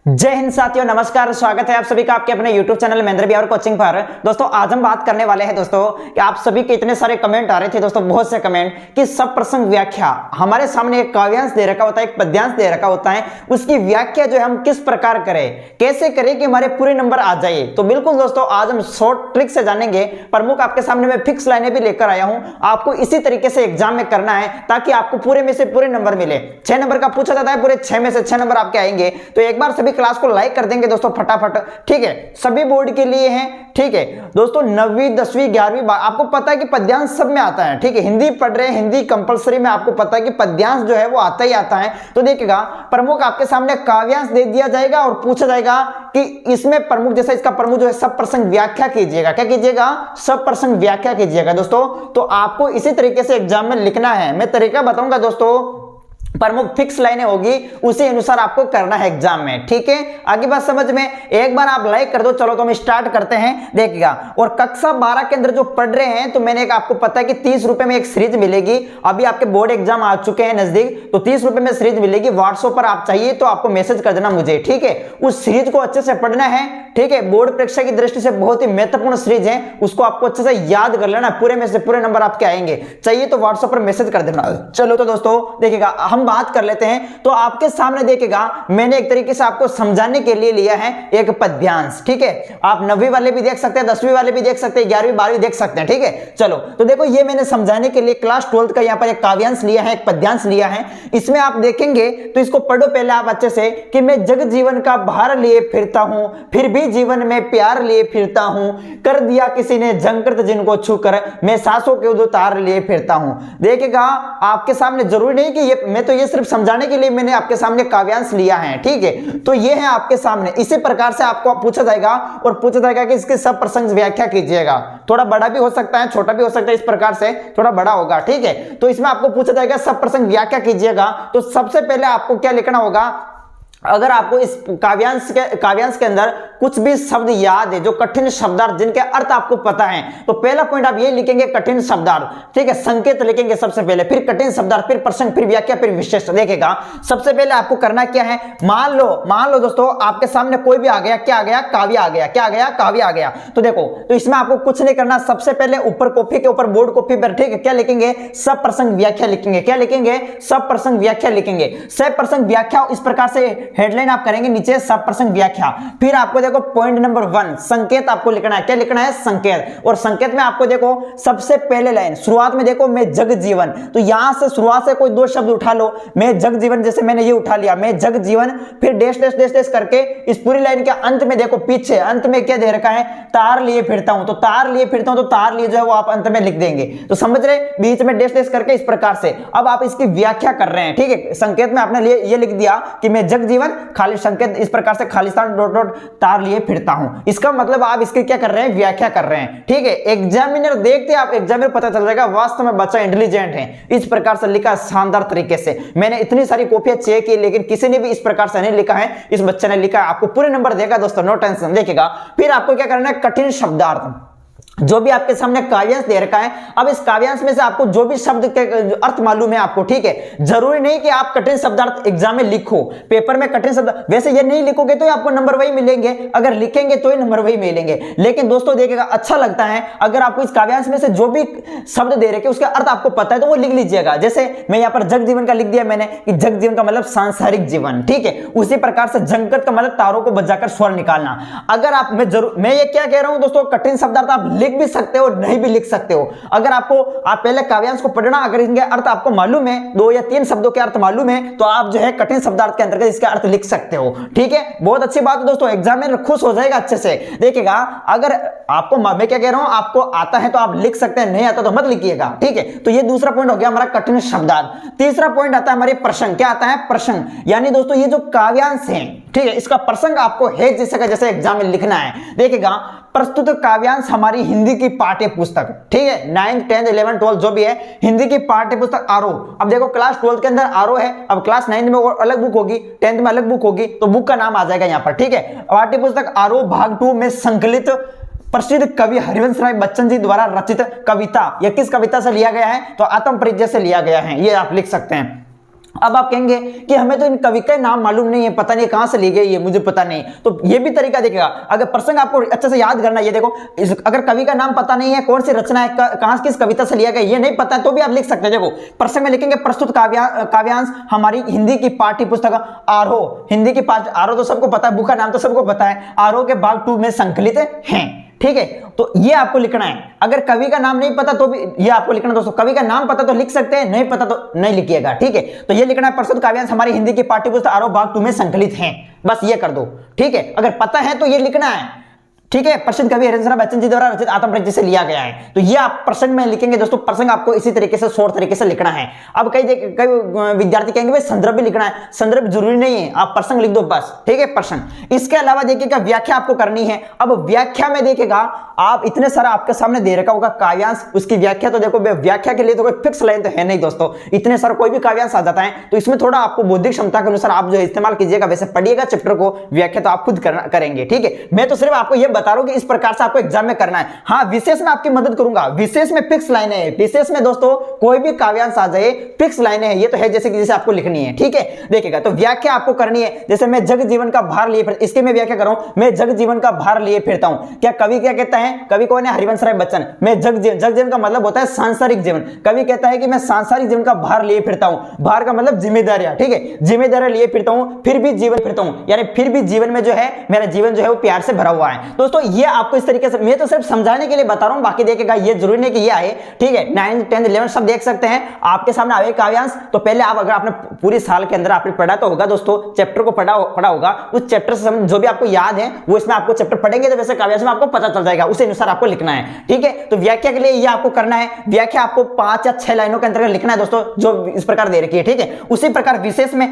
जय हिंद साथियों, नमस्कार। स्वागत है आप सभी का आपके अपने YouTube channel Mahendra Bihar coaching पर। दोस्तों आज हम बात करने वाले हैं दोस्तों कि आप सभी के इतने सारे कमेंट आ रहे थे दोस्तों, बहुत से कमेंट कि सब प्रसंग व्याख्या हमारे सामने एक काव्यांश दे रखा होता है, एक पद्यांश दे रखा होता है, उसकी व्याख्या जो है हम किस प्रकार करें, कैसे करें कि हमारे पूरे नंबर आ जाए। तो बिल्कुल दोस्तों आज हम शॉर्ट ट्रिक से जानेंगे। प्रमुख आपके सामने मैं फिक्स लाइनें भी लेकर आया हूं, आपको इसी तरीके से एग्जाम में करना है ताकि आपको पूरे में से पूरे नंबर मिले। 6 नंबर का पूछा जाता है, पूरे 6 में से 6 नंबर आपके आएंगे। तो एक बार सभी क्लास को लाइक कर देंगे दोस्तों फटाफट, ठीक है। सभी बोर्ड के लिए हैं, ठीक है दोस्तों। 9वीं 10वीं 11वीं आपको पता है कि पद्यांश सब में आता है, ठीक है। हिंदी पढ़ रहे हैं, हिंदी कंपलसरी में आपको पता है कि पद्यांश जो है वो आता ही आता है। तो देखिएगा प्रमुख आपके सामने काव्यांश दे दिया जाएगा और पूछा जाएगा कि इसमें प्रमुख जैसा इसका प्रमुख जो है सब प्रसंग व्याख्या कीजिएगा। क्या कीजिएगा? सब प्रसंग व्याख्या कीजिएगा दोस्तों। तो आपको इसी तरीके से एग्जाम में लिखना है। मैं तरीका बताऊंगा दोस्तों, प्रमुख फिक्स लाइनें होगी, उसी अनुसार आपको करना है एग्जाम में, ठीक है। आगे बात समझ में, एक बार आप लाइक कर दो। चलो तो हम स्टार्ट करते हैं, देखिएगा। और कक्षा 12 के अंदर जो पढ़ रहे हैं तो मैंने आपको पता है कि 30 रुपए में एक सीरीज मिलेगी। अभी आपके बोर्ड एग्जाम आ चुके हैं नजदीक, तो 30 रुपए में सीरीज मिलेगी। व्हाट्सएप पर आप चाहिए तो आपको मैसेज कर देना मुझे, ठीक है। उस सीरीज को अच्छे से पढ़ना है, ठीक है। बोर्ड परीक्षा की दृष्टि से बहुत ही महत्वपूर्ण सीरीज है, उसको आपको अच्छे से याद कर लेना। पूरे में से पूरे नंबर आपके आएंगे, चाहिए तो व्हाट्सएप पर मैसेज कर देना। चलो तो दोस्तों देखिएगा, हम बात कर लेते हैं। तो आपके सामने देखिएगा मैंने एक तरीके से आपको समझाने के लिए लिया है एक पद्यांश, ठीक है। आप 9वीं वाले भी देख सकते हैं, 10वीं वाले भी देख सकते हैं, 11वीं 12वीं देख सकते हैं, ठीक है। चलो तो देखो, ये मैंने समझाने के लिए क्लास 12th का यहाँ पर एक काव्यांश लिया है, एक पद्यांश लिया है। इसमें आप देखेंगे तो इसको पढ़ो पहले आप अच्छे से कि मैं जग जीवन का भार लिए फिरता हूं, फिर भी जीवन में प्यार लिए फिरता हूं, कर दिया किसी ने झंकृत जिनको छूकर, मैं सांसों के उतार लिए फिरता हूं। देखिएगा आपके सामने जरूरी नहीं कि ये मैं तो ये सिर्फ समझाने के लिए मैंने आपके सामने काव्यांश लिया है, ठीक है। तो ये है आपके सामने, इसी प्रकार से आपको पूछा जाएगा और पूछा जाएगा कि इसके सब प्रसंग व्याख्या कीजिएगा। थोड़ा बड़ा भी हो सकता है, छोटा भी हो सकता है, इस प्रकार से थोड़ा बड़ा होगा, ठीक है। तो इसमें आपको पूछा जाएगा सब प्रसंग व्याख्या कीजिएगा। तो सबसे पहले आपको क्या लिखना होगा, अगर आपको इस काव्यांश के अंदर कुछ भी शब्द याद है, जो कठिन शब्दार्थ जिनके अर्थ आपको पता है, तो पहला पॉइंट आप ये लिखेंगे कठिन शब्दार्थ, ठीक है। संकेत लिखेंगे सबसे पहले, फिर कठिन शब्दार्थ, फिर प्रसंग, फिर व्याख्या, फिर विशेष। देखेगा सबसे पहले आपको करना क्या है, मान लो दोस्तों आपके सामने कोई भी आ गया, क्या आ गया? काव्य आ गया। क्या आ गया? काव्य आ गया। तो देखो, तो इसमें आपको कुछ नहीं करना, सबसे पहले ऊपर कॉपी के ऊपर, बोर्ड कॉपी पर, ठीक है, क्या लिखेंगे? सब प्रसंग व्याख्या लिखेंगे। क्या लिखेंगे? सब प्रसंग व्याख्या लिखेंगे। सब प्रसंग व्याख्या इस प्रकार से हेडलाइन आप करेंगे, नीचे सब प्रसंग व्याख्या। फिर आपको देखो पॉइंट नंबर 1 संकेत आपको लिखना है। क्या लिखना है? संकेत। और संकेत में आपको देखो सबसे पहले लाइन शुरुआत में देखो, मैं जग जीवन, तो यहां से शुरुआत से कोई दो शब्द उठा लो। मैं जग जीवन, जैसे मैंने ये उठा लिया, मैं जग जीवन, फिर डैश डैश डैश डैश करके इस पूरी लाइन के अंत में देखो, पीछे अंत में क्या दे रखा है? तार लिए फिरता हूं। तो तार लिए फिरता हूं, तो तार लिए जो है वो आप अंत में लिख देंगे। तो समझ रहे, बीच में डैश डैश करके इस प्रकार से। अब आप इसकी व्याख्या कर रहे हैं, ठीक है। संकेत में आपने ये लिख दिया कि मैं जग जीवन, खाली संकेत इस प्रकार से खालिस्तान डॉट डॉट तार लिए फिरता हूं। इसका मतलब आप इसकी क्या कर रहे हैं? व्याख्या कर रहे हैं, ठीक है। एग्जामिनर देखते आप, एग्जामिनर पता चल जाएगा वास्तव में बच्चा इंटेलिजेंट है। इस प्रकार से लिखा शानदार तरीके से। मैंने इतनी सारी कॉपियां चेक की, लेकिन किसी ने भी इस प्रकार से नहीं लिखा है, इस बच्चे ने लिखा है। आपको पूरे नंबर देगा दोस्तों, नो टेंशन। देखिएगा फिर आपको क्या करना है, कठिन शब्दार्थ, जो भी आपके सामने काव्यांश दे रखा है। अब इस काव्यांश में से आपको जो भी शब्द के अर्थ मालूम है आपको, ठीक है। जरूरी नहीं कि आप कठिन शब्दार्थ एग्जाम में लिखो, पेपर में कठिन शब्द, वैसे ये नहीं लिखोगे तो आपको नंबर वही मिलेंगे, अगर लिखेंगे तो ही नंबर वही मिलेंगे। लेकिन दोस्तों देखिएगा अच्छा लगता है अगर आपको इस काव्यांश में से जो भी शब्द दे रखे उसके अर्थ आपको पता है तो वो लिख लीजिएगा। जैसे मैं यहाँ पर जग जीवन का लिख दिया मैंने कि जग जीवन का मतलब सांसारिक जीवन, ठीक है। उसी प्रकार से झंकृत का मतलब तारों को बजाकर स्वर निकालना। अगर आप मैं ये क्या कह रहा हूं दोस्तों, कठिन शब्दार्थ आप लिख भी सकते हो, नहीं भी लिख सकते हो। अगर आपको, आप पहले काव्यांश को पढ़ना, अगर इनके अर्थ आपको मालूम है, 2 या 3 शब्दों के अर्थ मालूम है, तो आप जो है कठिन शब्दार्थ के अंतर्गत इसका अर्थ लिख सकते हो, ठीक है। बहुत अच्छी बात है दोस्तों, एग्जामिनर खुश हो जाएगा अच्छे से। देखिएगा अगर आपको, मैं क्या कह रहा हूं, आपको आता है तो आप लिख सकते हैं, नहीं आता तो मत लिखिएगा, ठीक है। तो ये दूसरा पॉइंट हो गया हमारा कठिन शब्दार्थ। तीसरा पॉइंट आता है हमारे प्रसंग। क्या आता है? प्रसंग। यानी दोस्तों ये जो काव्यांश है, ठीक है, इसका प्रसंग आपको है जैसे का जैसे एग्जाम में लिखना है। देखिएगा प्रस्तुत काव्यांश हमारी हिंदी की पाठ्य पुस्तक, ठीक है, 9th 10th 11th 12th जो भी है, हिंदी की पाठ्य पुस्तक आरोह। अब देखो क्लास 12th के अंदर आरोह है, अब क्लास 9th में और अलग बुक होगी, 10th में अलग बुक होगी, तो बुक का नाम आ जाएगा यहाँ पर, ठीक है। पाठ्य पुस्तक आरोह भाग 2 में संकलित प्रसिद्ध कवि हरिवंश राय बच्चन जी द्वारा रचित कविता। यह किस कविता से लिया गया है? तो आत्म परिचय से लिया गया है, ये आप लिख सकते हैं। अब आप कहेंगे कि हमें तो इन कवि का नाम मालूम नहीं है, पता नहीं कहां से ली गई है, मुझे पता नहीं। तो ये भी तरीका देखिएगा, अगर प्रसंग आपको अच्छे से याद करना है, ये देखो अगर कवि का नाम पता नहीं है, कौन सी रचना है, कहां किस कविता से लिया गया ये नहीं पता है, तो भी आप लिख सकते हैं। देखो प्रसंग में लिखेंगे प्रस्तुत काव्यांश हमारी हिंदी की पाठ्य पुस्तक आरोह, हिंदी की पाठ्य आरोह तो सबको पता है, बुक का नाम तो सबको पता है, आरोह के भाग 2 में संकलित है। ठीक है, तो ये आपको लिखना है। अगर कवि का नाम नहीं पता तो भी ये आपको लिखना है दोस्तों। कवि का नाम पता तो लिख सकते हैं, नहीं पता तो नहीं लिखिएगा। ठीक है, तो ये लिखना है प्रस्तुत काव्यांश हमारी हिंदी की पाठ्यपुस्तक आरोह भाग 2 में संकलित हैं, बस ये कर दो। ठीक है, अगर पता है तो ये लिखना है। ठीक है, प्रसिद्ध कवि हरिशंकर बच्चन जी द्वारा रचित आत्मपरिचय से लिया गया है, तो ये आप प्रसंग में लिखेंगे दोस्तों। प्रसंग आपको इसी तरीके से शॉर्ट तरीके से लिखना है। अब कई विद्यार्थी कहेंगे भाई संदर्भ भी लिखना है, संदर्भ जरूरी नहीं है, आप प्रसंग लिख दो बस। ठीक है, प्रसंग। इसके अलावा देखिएगा व्याख्या आपको करनी है। अब व्याख्या में देखिएगा आप इतने सारा आपके सामने दे रखा होगा काव्यांश, उसकी व्याख्या तो देखो व्याख्या के लिए तो कोई फिक्स लाइन तो है नहीं दोस्तों, इतने सारा कोई भी काव्यांश आ जाता है, तो इसमें थोड़ा आपको बौद्धिक क्षमता के अनुसार आप जो इस्तेमाल कीजिएगा, वैसे पढ़िएगा चैप्टर को, व्याख्या तो आप खुद करेंगे। ठीक है, मैं तो सिर्फ आपको यह बता रहा हूं कि इस प्रकार आपको एग्जाम में करना है। हाँ, विशेष में आपकी मदद करूंगा, विशेष में फिक्स लाइनें है, विशेष में दोस्तों कोई भी काव्यांश आ जाए फिक्स लाइनें है, ये तो है जैसे आपको लिखनी है। ठीक है, देखिएगा तो व्याख्या आपको करनी है। जैसे मैं जग जीवन का भार लिए फिर, इसके मैं व्याख्या कर रहा हूं, मैं जग जीवन का भार लिए फिरता हूं। क्या कवि क्या कहता है, कवि कौन है, हरिवंश राय बच्चन। मैं जग जीवन का मतलब होता है सांसारिक जीवन, कवि कहता है कि मैं सांसारिक जीवन का भार लिए फिरता हूं। भार का मतलब जिम्मेदारियां। ठीक है, जिम्मेदारियां लिए फिरता हूं, फिर भी जीवन फिरता हूं, यानी फिर भी जीवन में जो है मेरा जीवन जो है वो प्यार से भरा हुआ है। दोस्तों ये आपको इस तरीके से, मैं तो सिर्फ समझाने के लिए बता रहा हूं, बाकी देखिएगा ये जरूरी नहीं कि ये आए। ठीक है, 9th 10th 11th सब देख सकते हैं, आपके सामने आए काव्यांश। तो पहले आप, अगर आपने पूरी साल के अंदर आपने पढ़ा तो होगा दोस्तों, चैप्टर को पढ़ा होगा, उस चैप्टर से जो भी आपको याद है वो इसमें आपको चैप्टर पढ़ेंगे तो वैसे काव्यांश में आपको पता चल जाएगा, उसी अनुसार आपको लिखना है। ठीक है, तो व्याख्या के लिए ये आपको करना है। व्याख्या आपको 5 या 6 लाइनों के अंतर्गत लिखना है दोस्तों, जो इस प्रकार दे रखी है। ठीक है, उसी प्रकार विशेष में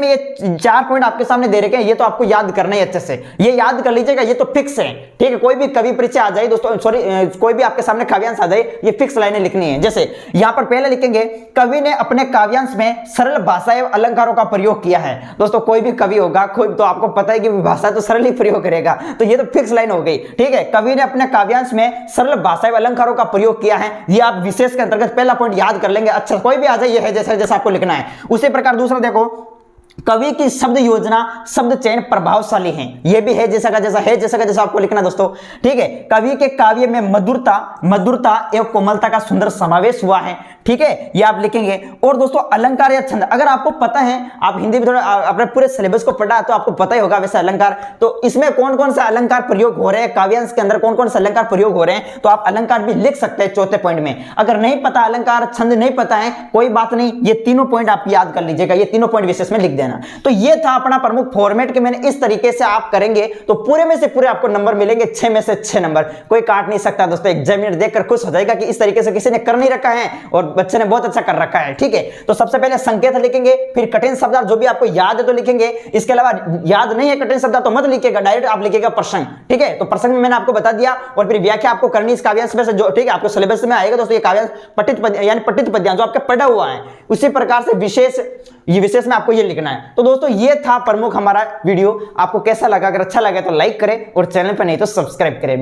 ये 4 पॉइंट आपके सामने दे रखे हैं, ये तो आपको याद करना है अच्छे से, ये याद कर लीजिएगा, ये तो फिक्स है। ठीक है, कोई भी कवि परिचय आ जाए दोस्तों, सॉरी कोई भी आपके सामने काव्यांश आ जाए, ये फिक्स लाइनें लिखनी है। जैसे यहां पर पहले लिखेंगे कवि ने अपने काव्यांश में सरल भाषा एवं अलंकारों का प्रयोग किया है। दोस्तों कोई भी कवि होगा, कोई तो आपको पता है कि भाषा तो सरल ही प्रयोग करेगा, तो ये तो फिक्स लाइन हो गई। ठीक है, कवि ने अपने काव्यांश में सरल भाषा एवं अलंकारों का प्रयोग किया है, ये आप विशेष के अंतर्गत पहला पॉइंट याद कर लेंगे। अच्छा, कोई भी आ जाए, ये है जैसा आपको लिखना है। उसी प्रकार दूसरा देखो, कवि की शब्द योजना शब्द चयन प्रभावशाली है, यह भी है जैसा आपको लिखना दोस्तों। ठीक है, कवि के काव्य में मधुरता एवं कोमलता का सुंदर समावेश हुआ है। ठीक है, ये आप लिखेंगे। और दोस्तों अलंकार या छंद, अगर आपको पता है, आप हिंदी में थोड़ा अपने पूरे सिलेबस को पढ़ा तो आपको पता ही होगा वैसे अलंकार, तो इसमें कौन कौन सा अलंकार प्रयोग हो रहे हैं, काव्यांश के अंदर कौन कौन सा अलंकार प्रयोग हो रहे हैं, तो आप अलंकार भी लिख सकते हैं चौथे पॉइंट में। अगर नहीं पता अलंकार छंद नहीं पता है, कोई बात नहीं, ये तीनों पॉइंट आप याद कर लीजिएगा, ये तीनों पॉइंट विशेष में लिख देना। तो ये था अपना प्रमुख फॉर्मेट कि मैंने इस तरीके से आप करेंगे तो पूरे में से पूरे आपको नंबर मिलेंगे, 6 में से 6 नंबर, कोई काट नहीं सकता दोस्तों। एग्जामिनर देखकर खुश हो जाएगा कि इस तरीके से किसी ने कर नहीं रखा है और बच्चे ने बहुत अच्छा कर रखा है। ठीक है, तो सबसे पहले संकेत लिखेंगे, फिर कठिन शब्द जो भी आपको याद है तो लिखेंगे, इसके अलावा याद नहीं है कठिन शब्द तो मत लिखिएगा, डायरेक्ट आप लिखिएगा प्रसंग। ठीक है, तो प्रसंग में मैंने आपको बता दिया, और फिर व्याख्या आपको करनी इस काव्यांश में से जो, ठीक है, आपको सिलेबस में आएगा दोस्तों, ये काव्यांश पठित पद्यांश जो आपके पढ़ा हुआ है, उसी प्रकार से विशेष में आपको ये लिखना है। तो दोस्तों ये था प्रमुख हमारा वीडियो, आपको कैसा लगा, अगर अच्छा लगे तो लाइक करें और चैनल पर नहीं तो सब्सक्राइब करें।